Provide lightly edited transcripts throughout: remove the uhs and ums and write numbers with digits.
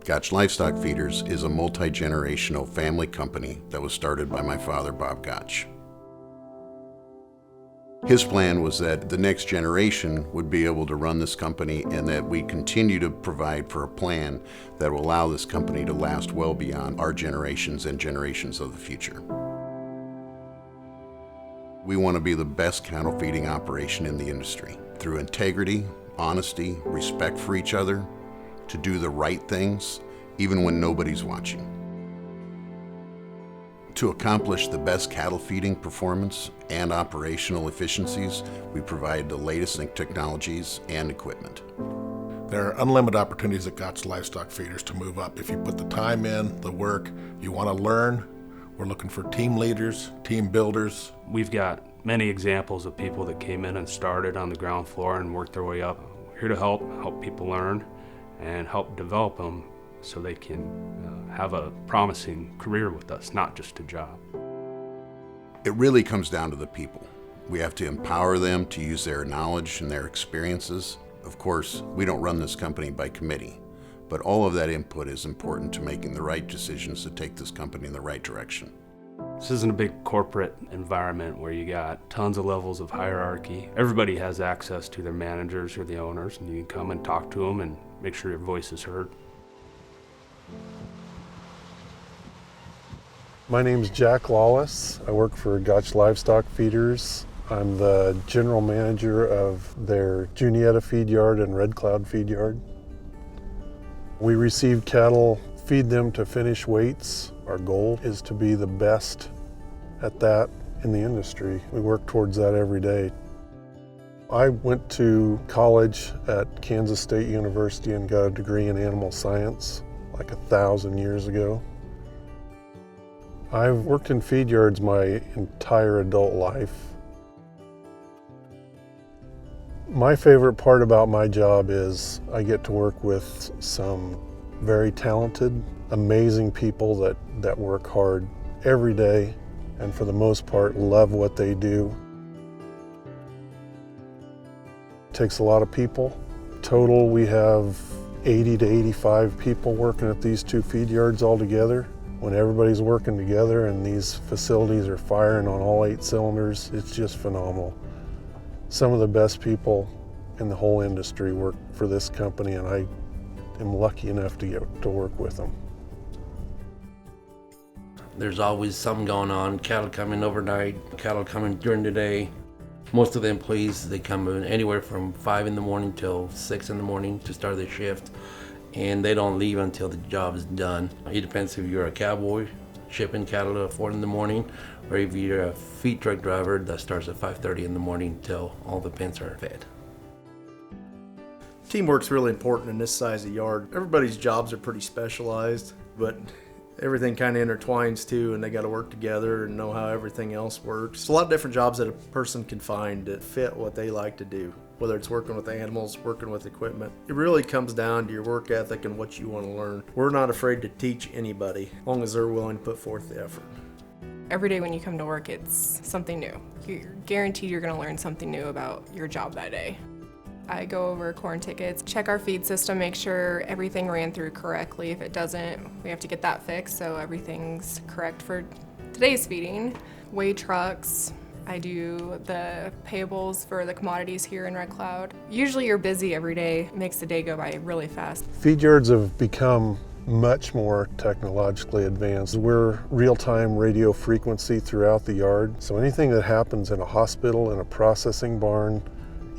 Gottsch Livestock Feeders is a multi-generational family company that was started by my father, Bob Gottsch. His plan was that the next generation would be able to run this company and that we continue to provide for a plan that will allow this company to last well beyond our generations and generations of the future. We want to be the best cattle feeding operation in the industry through integrity, honesty, respect for each other, to do the right things, even when nobody's watching. To accomplish the best cattle feeding performance and operational efficiencies, we provide the latest in technologies and equipment. There are unlimited opportunities at Gottsch Livestock Feeders to move up. If you put the time in, the work, you want to learn, we're looking for team leaders, team builders. We've got many examples of people that came in and started on the ground floor and worked their way up. We're here to help people learn and help develop them so they can have a promising career with us, not just a job. It really comes down to the people. We have to empower them to use their knowledge and their experiences. Of course, we don't run this company by committee, but all of that input is important to making the right decisions to take this company in the right direction. This isn't a big corporate environment where you got tons of levels of hierarchy. Everybody has access to their managers or the owners, and you can come and talk to them and make sure your voice is heard. My name's Jack Lawless. I work for Gottsch Livestock Feeders. I'm the general manager of their Juniata feed yard and Red Cloud feed yard. We receive cattle, feed them to finish weights. Our goal is to be the best at that in the industry. We work towards that every day. I went to college at Kansas State University and got a degree in animal science like 1,000 years ago. I've worked in feed yards my entire adult life. My favorite part about my job is I get to work with some very talented, amazing people that work hard every day and for the most part love what they do. It takes a lot of people. Total, we have 80 to 85 people working at these two feed yards all together. When everybody's working together and these facilities are firing on all 8 cylinders, it's just phenomenal. Some of the best people in the whole industry work for this company, and I am lucky enough to get to work with them. There's always something going on, cattle coming overnight, cattle coming during the day. Most of the employees, they come in anywhere from 5 in the morning till 6 in the morning to start their shift, and they don't leave until the job is done. It depends if you're a cowboy shipping cattle at 4 in the morning, or if you're a feed truck driver that starts at 5:30 in the morning till all the pens are fed. Teamwork's really important in this size of yard. Everybody's jobs are pretty specialized, but everything kind of intertwines too, and they got to work together and know how everything else works. It's a lot of different jobs that a person can find that fit what they like to do, whether it's working with animals, working with equipment. It really comes down to your work ethic and what you want to learn. We're not afraid to teach anybody, as long as they're willing to put forth the effort. Every day when you come to work, it's something new. You're guaranteed you're going to learn something new about your job that day. I go over corn tickets, check our feed system, make sure everything ran through correctly. If it doesn't, we have to get that fixed so everything's correct for today's feeding. Weigh trucks. I do the payables for the commodities here in Red Cloud. Usually you're busy every day. It makes the day go by really fast. Feed yards have become much more technologically advanced. We're real-time radio frequency throughout the yard. So anything that happens in a hospital, in a processing barn,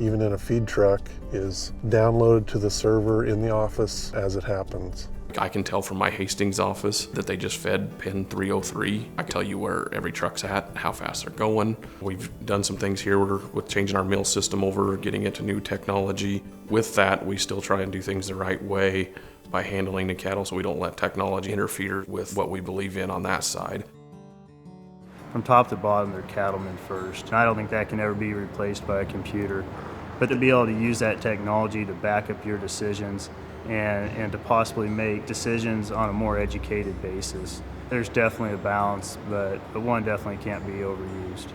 even in a feed truck, is downloaded to the server in the office as it happens. I can tell from my Hastings office that they just fed pin 303. I can tell you where every truck's at, how fast they're going. We've done some things here with changing our mill system over, getting into new technology. With that, we still try and do things the right way by handling the cattle so we don't let technology interfere with what we believe in on that side. From top to bottom, they're cattlemen first. And I don't think that can ever be replaced by a computer. But to be able to use that technology to back up your decisions and to possibly make decisions on a more educated basis. There's definitely a balance, but one definitely can't be overused.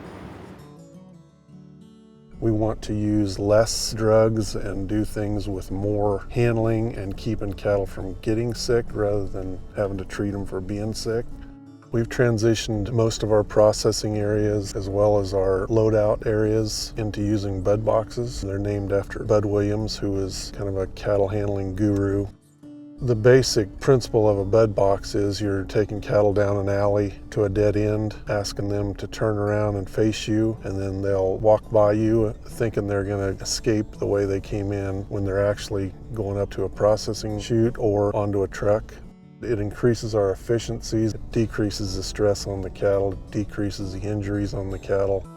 We want to use less drugs and do things with more handling and keeping cattle from getting sick rather than having to treat them for being sick. We've transitioned most of our processing areas as well as our loadout areas into using bud boxes. They're named after Bud Williams, who is kind of a cattle handling guru. The basic principle of a bud box is you're taking cattle down an alley to a dead end, asking them to turn around and face you, and then they'll walk by you thinking they're going to escape the way they came in when they're actually going up to a processing chute or onto a truck. It increases our efficiencies, it decreases the stress on the cattle, it decreases the injuries on the cattle.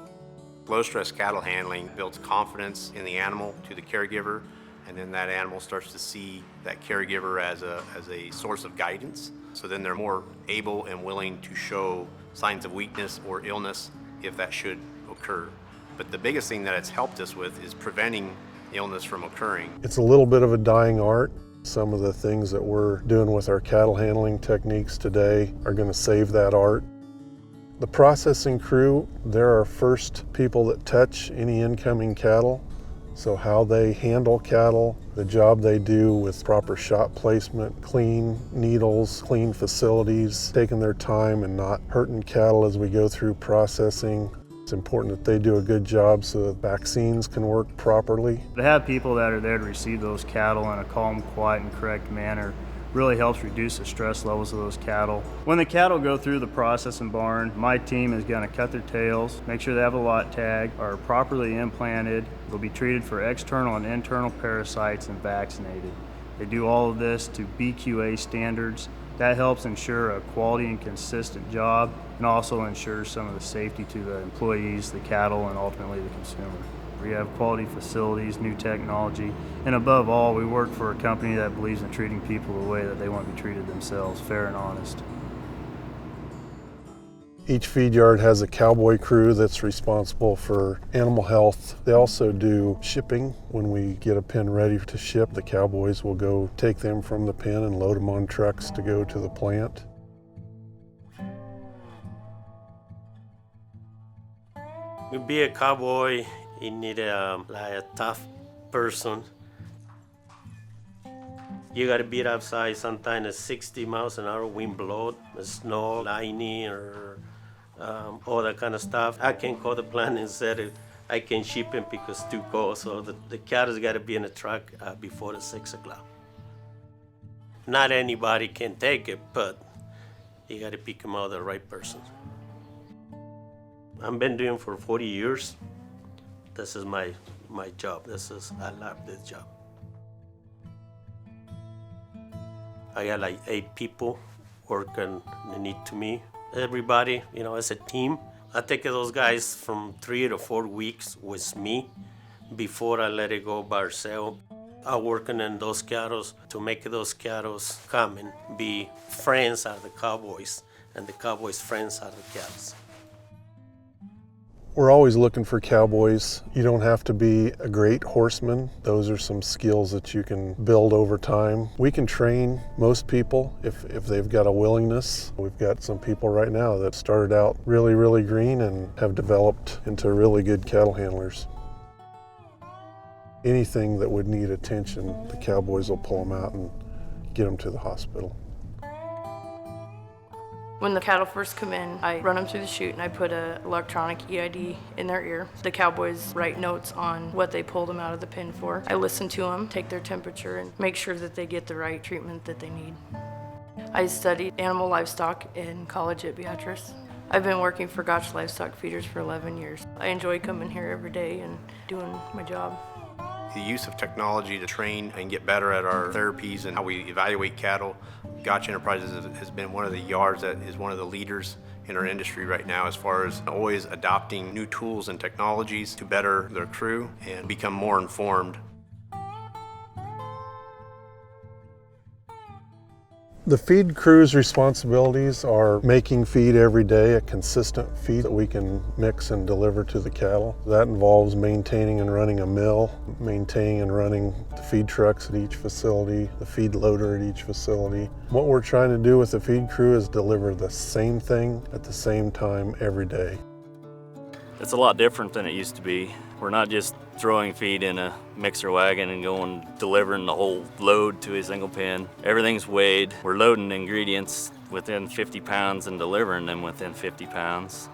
Low-stress cattle handling builds confidence in the animal to the caregiver, and then that animal starts to see that caregiver as a source of guidance. So then they're more able and willing to show signs of weakness or illness if that should occur. But the biggest thing that it's helped us with is preventing illness from occurring. It's a little bit of a dying art. Some of the things that we're doing with our cattle handling techniques today are going to save that art. The processing crew, they're our first people that touch any incoming cattle. So how they handle cattle, the job they do with proper shot placement, clean needles, clean facilities, taking their time and not hurting cattle as we go through processing. It's important that they do a good job so that vaccines can work properly. To have people that are there to receive those cattle in a calm, quiet, and correct manner really helps reduce the stress levels of those cattle. When the cattle go through the processing barn, my team is going to cut their tails, make sure they have a lot tag, are properly implanted, they'll be treated for external and internal parasites and vaccinated. They do all of this to BQA standards. That helps ensure a quality and consistent job and also ensures some of the safety to the employees, the cattle, and ultimately the consumer. We have quality facilities, new technology, and above all, we work for a company that believes in treating people the way that they want to be treated themselves, fair and honest. Each feed yard has a cowboy crew that's responsible for animal health. They also do shipping. When we get a pen ready to ship, the cowboys will go take them from the pen and load them on trucks to go to the plant. To be a cowboy, you need a tough person. You gotta be outside sometimes at 60 miles an hour, wind blow, snow, lightning, or all that kind of stuff. I can call the plant and say I can ship them because it's too cold. So the cattle's gotta be in the truck before the 6 o'clock. Not anybody can take it, but you gotta pick them out the right person. I've been doing it for 40 years. This is my job. I love this job. I got like 8 people working neat to me. Everybody, it's a team. I take those guys from 3 to 4 weeks with me before I let it go by ourselves. I'm working in those cattle to make those cattle come and be friends of the cowboys, and the cowboys' friends of the cattle. We're always looking for cowboys. You don't have to be a great horseman. Those are some skills that you can build over time. We can train most people if they've got a willingness. We've got some people right now that started out really, really green and have developed into really good cattle handlers. Anything that would need attention, the cowboys will pull them out and get them to the hospital. When the cattle first come in, I run them through the chute and I put an electronic EID in their ear. The cowboys write notes on what they pulled them out of the pen for. I listen to them, take their temperature, and make sure that they get the right treatment that they need. I studied animal livestock in college at Beatrice. I've been working for Gottsch Livestock Feeders for 11 years. I enjoy coming here every day and doing my job. The use of technology to train and get better at our therapies and how we evaluate cattle. Gottsch Enterprises has been one of the yards that is one of the leaders in our industry right now as far as always adopting new tools and technologies to better their crew and become more informed. The feed crew's responsibilities are making feed every day, a consistent feed that we can mix and deliver to the cattle. That involves maintaining and running a mill, maintaining and running the feed trucks at each facility, the feed loader at each facility. What we're trying to do with the feed crew is deliver the same thing at the same time every day. It's a lot different than it used to be. We're not just throwing feed in a mixer wagon and delivering the whole load to a single pen. Everything's weighed. We're loading ingredients within 50 pounds and delivering them within 50 pounds.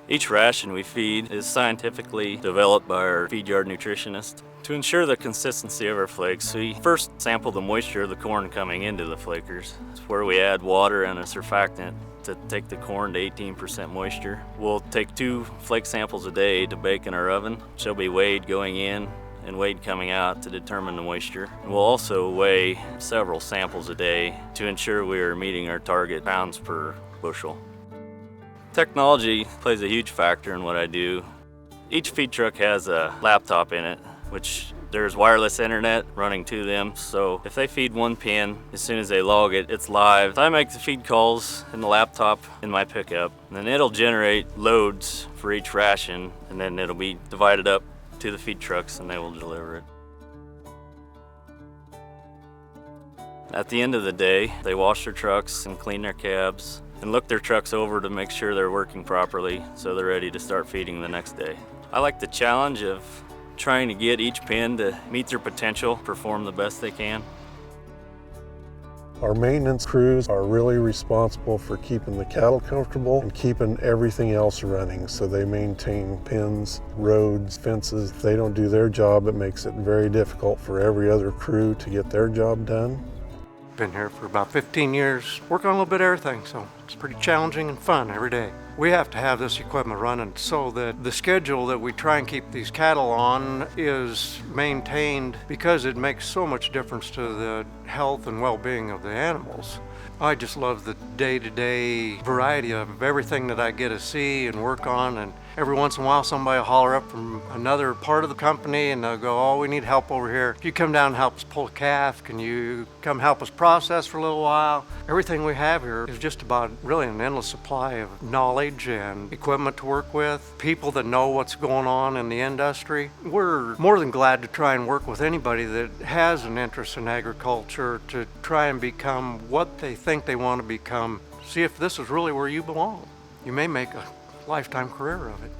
Each ration we feed is scientifically developed by our feed yard nutritionist. To ensure the consistency of our flakes, we first sample the moisture of the corn coming into the flakers. It's where we add water and a surfactant to take the corn to 18% moisture. We'll take 2 flake samples a day to bake in our oven. She'll be weighed going in and weighed coming out to determine the moisture. And we'll also weigh several samples a day to ensure we are meeting our target pounds per bushel. Technology plays a huge factor in what I do. Each feed truck has a laptop in it, which there's wireless internet running to them, so if they feed one pen, as soon as they log it, it's live. I make the feed calls in the laptop in my pickup, and then it'll generate loads for each ration, and then it'll be divided up to the feed trucks and they will deliver it. At the end of the day, they wash their trucks and clean their cabs and look their trucks over to make sure they're working properly so they're ready to start feeding the next day. I like the challenge of trying to get each pen to meet their potential, perform the best they can. Our maintenance crews are really responsible for keeping the cattle comfortable and keeping everything else running. So they maintain pens, roads, fences. If they don't do their job, it makes it very difficult for every other crew to get their job done. Been here for about 15 years, working on a little bit of everything, so it's pretty challenging and fun every day. We have to have this equipment running so that the schedule that we try and keep these cattle on is maintained, because it makes so much difference to the health and well-being of the animals. I just love the day-to-day variety of everything that I get to see and work on, and every once in a while somebody will holler up from another part of the company and they'll go, "Oh, we need help over here. If you come down and help us pull a calf, can you come help us process for a little while?" Everything we have here is just about really an endless supply of knowledge and equipment to work with, people that know what's going on in the industry. We're more than glad to try and work with anybody that has an interest in agriculture to try and become what they think they want to become. See if this is really where you belong. You may make a lifetime career of it.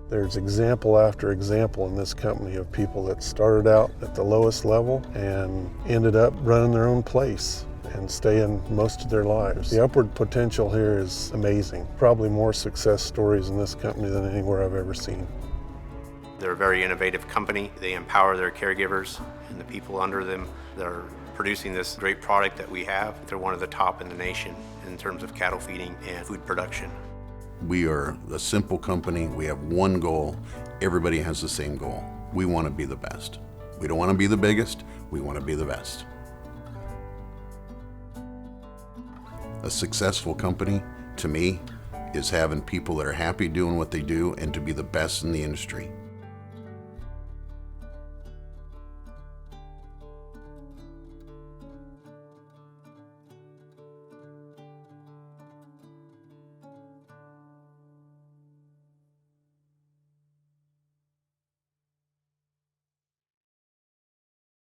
There's example after example in this company of people that started out at the lowest level and ended up running their own place and staying most of their lives. The upward potential here is amazing. Probably more success stories in this company than anywhere I've ever seen. They're a very innovative company. They empower their caregivers and the people under them. They're producing this great product that we have. They're one of the top in the nation in terms of cattle feeding and food production. We are a simple company. We have one goal. Everybody has the same goal. We want to be the best. We don't want to be the biggest. We want to be the best. A successful company, to me, is having people that are happy doing what they do and to be the best in the industry.